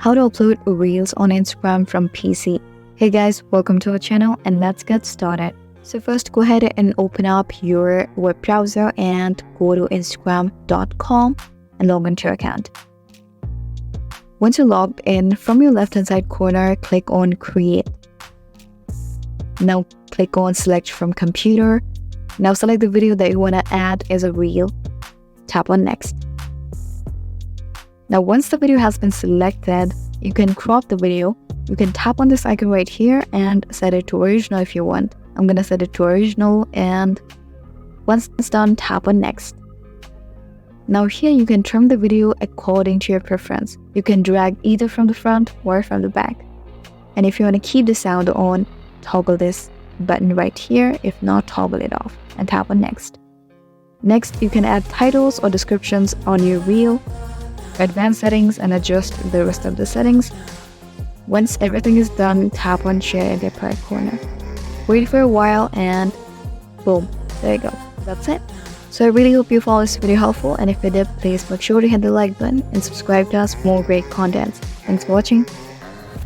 How to upload Reels on Instagram from PC. Hey guys, welcome to our channel and let's get started. So first go ahead and open up your web browser and go to instagram.com and log into your account. Once you're logged in, from your left hand side corner, click on Create. Now click on Select from Computer. Now select the video that you want to add as a reel. Tap on Next. Now once the video has been selected, you can crop the video. You can tap on this icon right here and set it to original if you want. I'm gonna set it to original, and once it's done, tap on Next. Now here you can trim the video according to your preference. You can drag either from the front or from the back. And if you want to keep the sound on, toggle this button right here. If not, toggle it off and tap on Next. Next, you can add titles or descriptions on your reel, advanced settings, and adjust the rest of the settings. Once everything is done, tap on Share in the upper right corner. Wait for a while and boom, there you go. That's it. So I really hope you found this video helpful, and if you did, please make sure to hit the like button and subscribe to us for more great content. Thanks for watching.